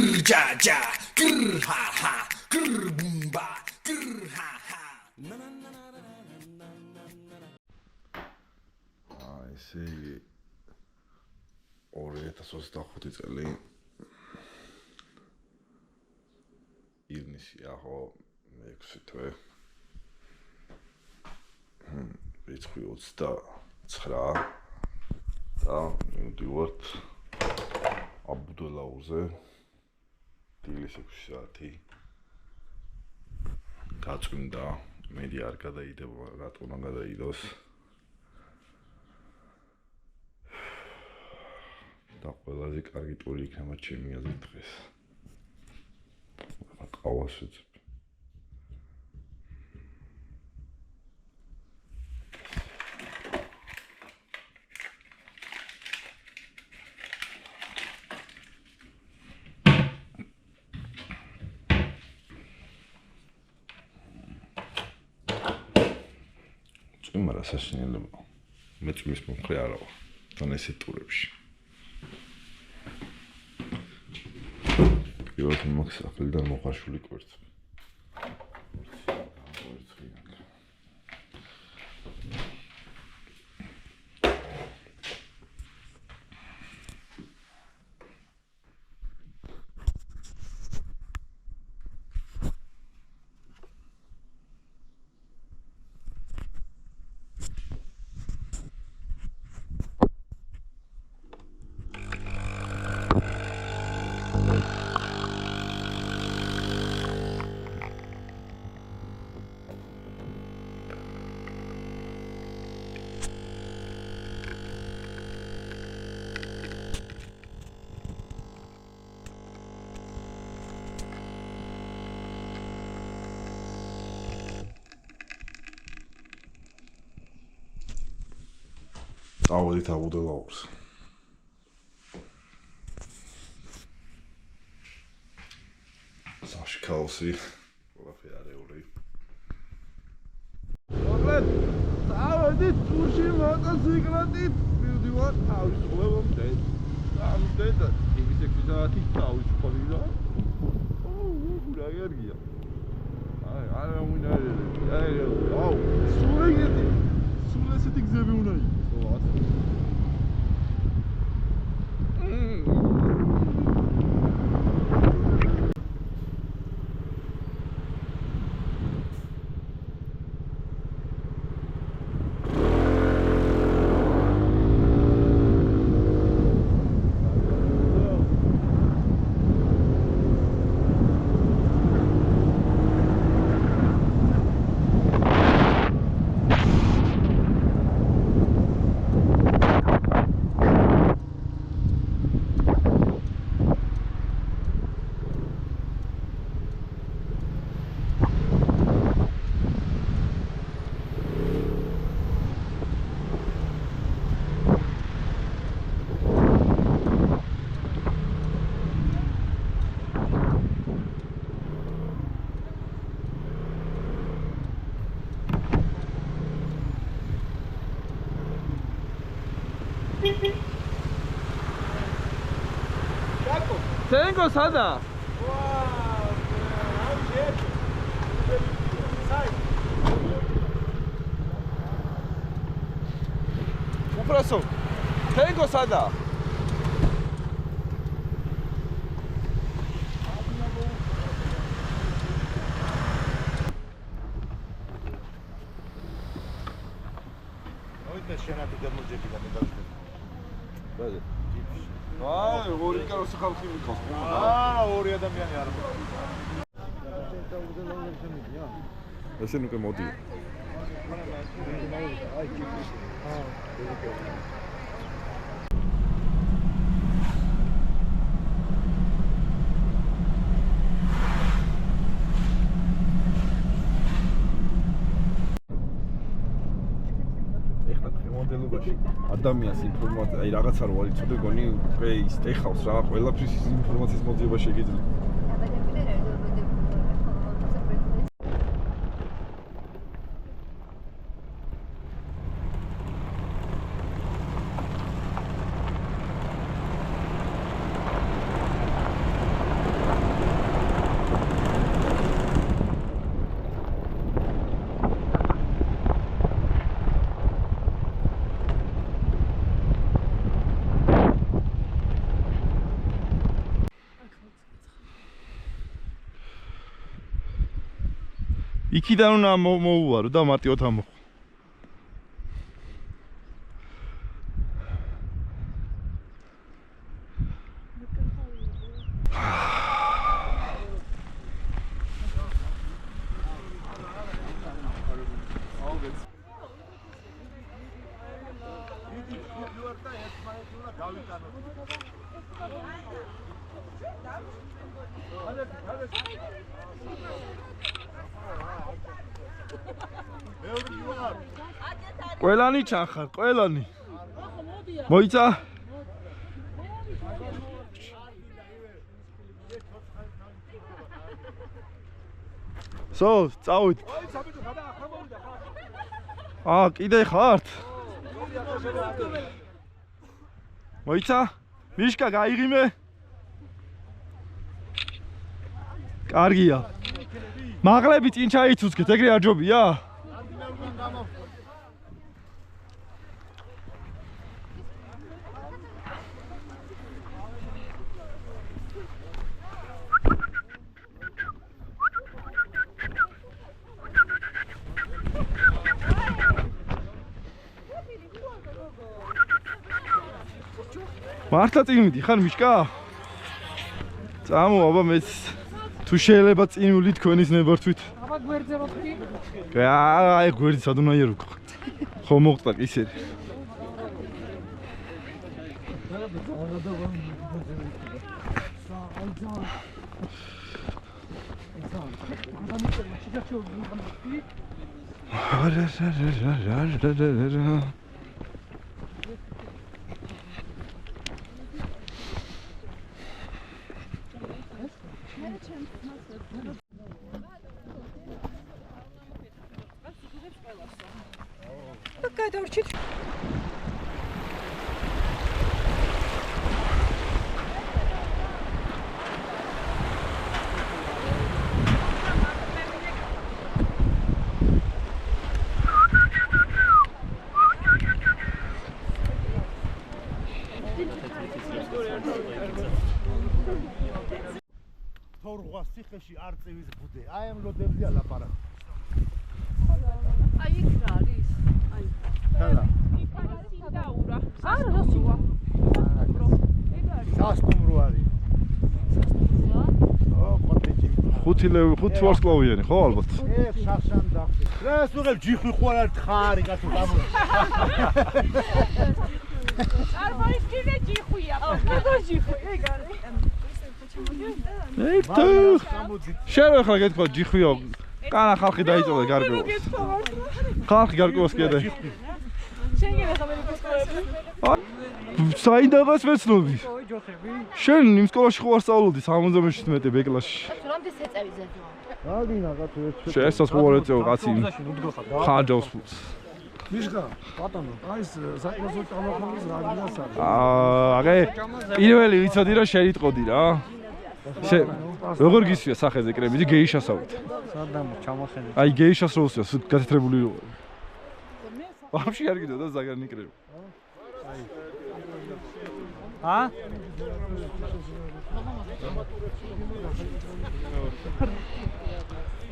Grjaja, grhaha, grbumba, grhaha. ესე იგი 2025 წელი ივნისია ხო 6 თვე რიცხვი 29 და მივდივართ აბუდელაუზე დილის 6 საათი გაწვიმდა მედი არ გადაიდება რატო უნდა გადაიდოს და ყველაზე კარგი ტური იქნება ჩემი აზრით დღეს. ყავას ვეცებ. წვიმა რა საშინელება. მე წვიმის მომხრე არა ვარ. თან ესე ტურებში. პირველად მაქვს აფრიდან მოხარშული კვერცხი. ავედით აბუდელაურს. საში ქაოსი, ყველაფერი არეული. ავედით ტურში მოტოციკლით მივდივარ თავისუფლებამდე. ამდენ და იმის 6 საათი თავისუფალი და რა გერგია. არა უნდა აუ სულ ესეთი გზები უნდა იყოს. Tengo sada. Upraso. Tengo sada. Oite შენათი გამოძები და მე დავიწყე. ბაზე. აი, ორი კაროსი ხალხი მიყავს. ორი ადამიანი არ მოყავს. ესენ უკვე მოდი. ადამიანს ინფორმაცია, აი რაღაცა რო არ იცოდე, გონი უკვე ისტეხავს რა, ყველაფრის ინფორმაციის მოძიება შეგიძლია. იქიდან უნდა მოუვარო და მარტივად ამოხო. ყველანი ჩახარ, ყველანი. მოიცა? სო, წავით. კიდე ხართ? მოიცა? მიშკა გაიღიმე? კარგია. მაღლები წინ ჩაიცუცქეთ, ეგრე არ ჯობია? მართლა წინ მიდიხარ მიშკა? წამო აბა მეც თუ შეიძლება წინული თქვენის ნებართვით. აბა გვერდზე ვთქვი. აი გვერდი სად უნდა იარო? ხო მოხდა ისე. გადავრჩით. თორღვა ციხეში არ წევის ბუდე. აი ამ ლოდებზია ლაპარაკი. აი იქ რა არის? აი. ხალა. იქ არის ინდაურა. არა, როსუა. ეგ არის. სასტუმრო არის. სასტუმროა? ო, კოტეჯი. 5 ვარსკვლავიანი ხო ალბათ? შახშან დახტი. ეს უღებ ჯიხვი ხო არ თხარი კაცო გამო. წარმოიდგინე ჯიხვია. როგორ ჯიხვი? ეგ არის. ეი თუ შენ ახლა გეთქვა ჯიხვიო კანა ხალხი დაიწოვე გარკვევას ხალხი გარკვევას კიდე შენ გინახა მე გასწავლები საიდანაც მეცნობი შენ იმ სკოლაში ხო არ სწავლობდი 77 ბ კლასში რამდენი ეწევი ზედო აგინა კაცო ეს შეესას ხო არ ეწევა კაცი ხარჯავს ფულს მიშკა ბატონო აი ეს საკმაოდ წამოხმის რა გინას არის აგე პირველი ვიცოდი რომ შერიტყოდი რა როგორ გისვია სახეზე კრებიდი გეიშასავით სადამო ჩამოხენე აი გეიშას რო უსვია გათეთრებული რო ვაფშე არ გიდო და ზაგარნი კრები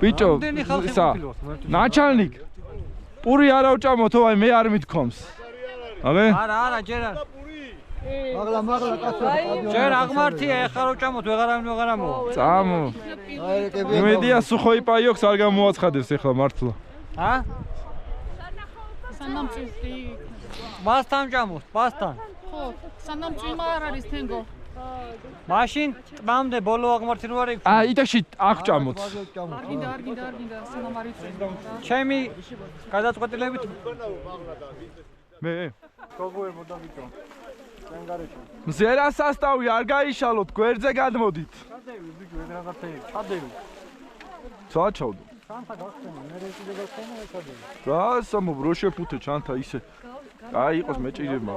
ბიჭო ისა ნაჩალნიკ პური არ ავჭამოთო აი მე არ მithkoms აბე არა ჯერ არ მაგლა კაცო ჯერ აღმართია ეხლა რო ჭამოთ ვეღარ ამო წამო იმედია სუხოიპაიოქს არ გამოაცხადებს ეხლა მართლა სანამწიფი მასთან ჭამოთ მასთან ხო სანამწიმა არ არის თენგო მაშინ ტბამდე ბოლო აღმართი რო არის იტაში აღჭამოთ არ გინდა სანამარიცი ჩემი გადაწყვეტილებით მე გოგოებოდა ბიჭო წენგარეში მზერა სასტავი არ გაიშალოთ გვერდზე გადმოდით ჩადევი ბიჭო ეგ რაღაცეები ჩადევი საჩავდო ჩანთა გახსენე მე რეკიდე გახსენე ეცადევი რა სამო ბროშე ფუთე ჩანთა ისე აი იყოს მეჭირება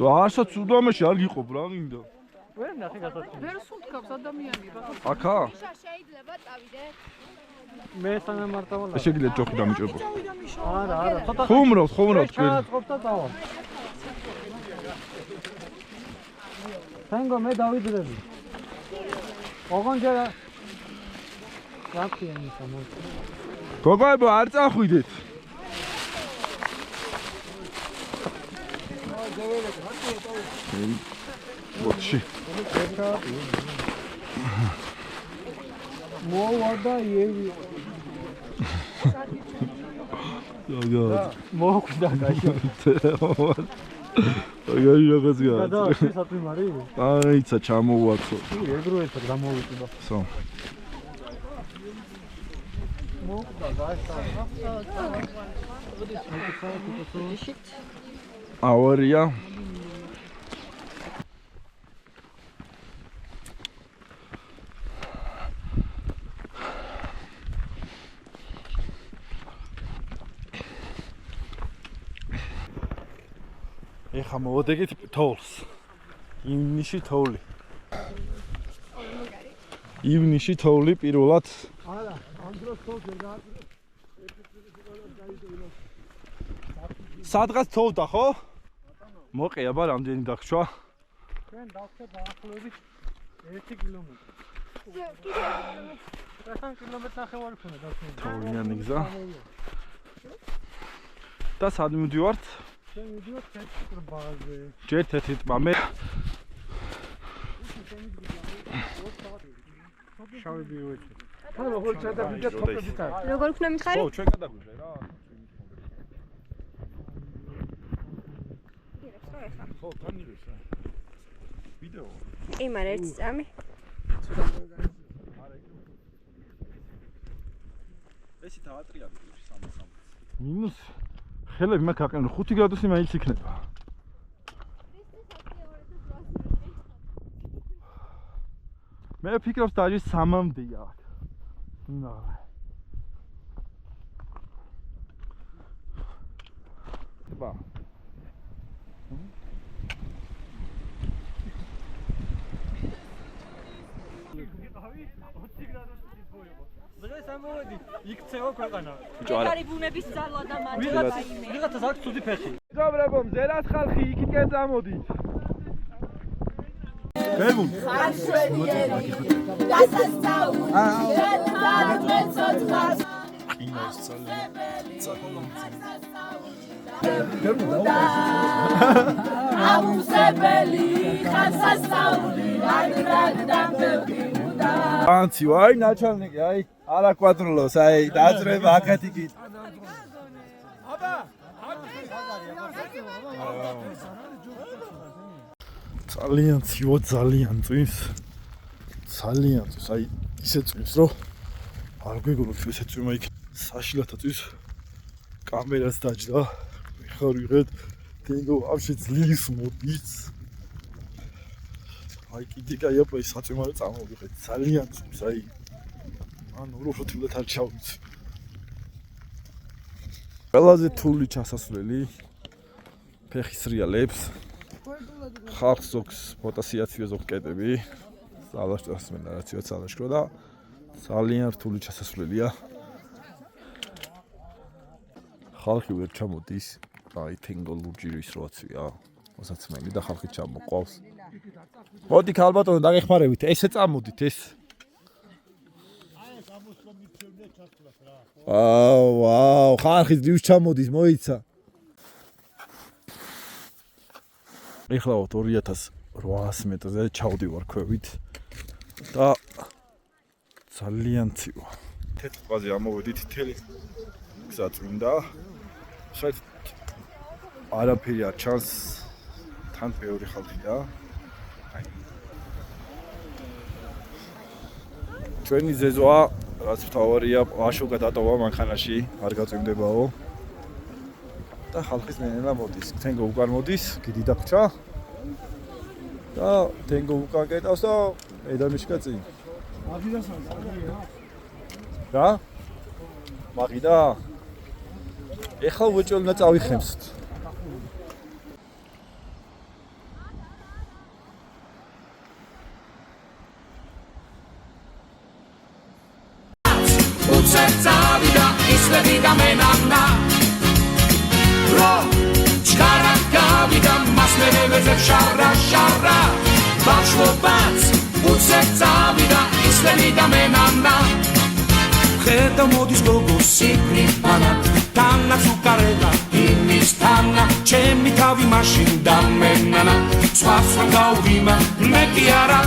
რასაც უდამეში არ გიყობ რა გინდა ვერ ნახე გასაცდელი ვერ სულთქავს ადამიანი რა აკა შეიძლება წავიდე მე სანამარტავალა ესე გიძლია ჯოხი დამიჭერბო არა ცოტა ხუმრობთ ჩააწყობ და დავა თენგო მე დავიძრები ოღონდ რაფიანი სამო. გოგოებო არ წახვიდეთ. ბოჩი. მოვარდა იევი. გოგო. მოხვდა გაშო. აგარი რაღაც გა. და შესაძლოა მარი. აიცა ჩამოვაცო. ეგრუეთ გამოვიწვა. სო. მოხვდა გაშო. ავარია. ეხა მოვადგეთ თოვლს. ივნისში თოვლი. ივნისში თოვლი პირველად. არა, ამ დროს თოვს ვერ გააკეთე. სადღაც თოვდა ხო? მოყია ბა რამდენი დაგშვა? ჩვენ დავხსნა დაახლოებით 1 კილომეტრი. 3 კილომეტრი ნახევარი ქონა დავხსნა. თოვლიანი გზა. და სად მივდივართ? ჩვენ მივდივართ თეთრ ტბაზე. ჯერ თეთრი ტბა მე შავი ბიუეტი. თან როგორ ჩადაგიდა თოპები და. როგორ ვქნა მიხარი? ხო, ჩვენ გადაგვიღე რა. ხო, თან იღებს რა. ვიდეო. კი, მაგრამ ერთი წამი. ესი დავატრიალე 300. მინუს ხელები მაქვს აყენო 5 გრადუსი მაინც იქნება. მე ფიქრობ დაჟე 3-მდეა. იმაღლა. ბა. დღეს ამოვედი, იქცევა ქვეყანა. მეგარი ბუნების ძალა და მადლობა რაიმე. ვიღაცას აქვს ცუდი ფეხი. მეგობრებო, მზერას ხალხი იქითკენ წამოდით. გერბუნ. ანცი ვაი ნაჩალნიკი აი არა კვადრულოს აი დაძრება აქეთ იქით ძალიან ციო ძალიან წვიმს აი ისე წვიმს რომ არ გვეგონოთ ესე წვიმა იქ საშილათა წვიმს კამერას დაჯდა ხარ ვიღეთ თენგო вообще ძლივს მოდის აი კიდე გაიაპა ის საწვიმარე წამოვიღეთ ძალიან წვიმს აი ან უბრალოდ არ ჩავიცი ყველაზე თული ჩასასვლელი ფეხის რეალებს ხალხს ზოგს პოტასიაციო ზოგ კედები სალაშკროს მენარაციო სალაშკრო და ძალიან რთული ჩასასვლელია ხალხი ვერ ჩამოდის აი თენგო ლურჯირის როაცია მოსაცმელი და ხალხი ჩამოყავს მოდი ქალბატონო დაგეხმარებით ესე წამოდით ეს ვაუ ხალხი ძვირს ჩამოდის მოიცა ეხლა 2800 მეტრზე ჩავდივარ ქვევით და ძალიან ცივა თეთრ ტბაზე ამოვედით თელი გზა წმინდა საერთოდ არაფერი არ ჩანს თან ბევრი ხალხია ჩვენი ზეზოა რაც მთავარია ვაშო გადატოვა მანქანაში არ გაწვიმდებაო და ხალხის ნელა მოდის თენგო უკან მოდის კიდე დაგჭა და თენგო უკან კეტავს და ედამიშკა წინ რა მაგიდა ეხლა უეჭველნა წავიხემსთ Zavida isledida menanna Ro Chkara gavida masneve ze shara shara Bashvo bats Zavida ისლები და მენანა ხედა მოდის გოგო სიბრიფანა თანაც უკარება იმის თანა ჩემი თავი მაშინ დამენანა სხვას რომ გავვიმა მე კი არა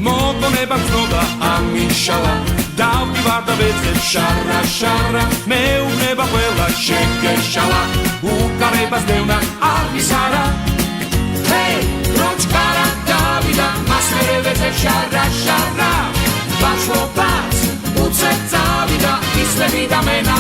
მოგონება გზნობა ამიშალა დავდივარ და ვეძებ შარა შარა მეუბნება ყველა შეგეშალა უკარებას დევნა არის არა ჰეი როჩკარა დავიდა მას მერე ვეძებ შარა შარა ბაშობაც უცებ წავიდა ისლები და მენა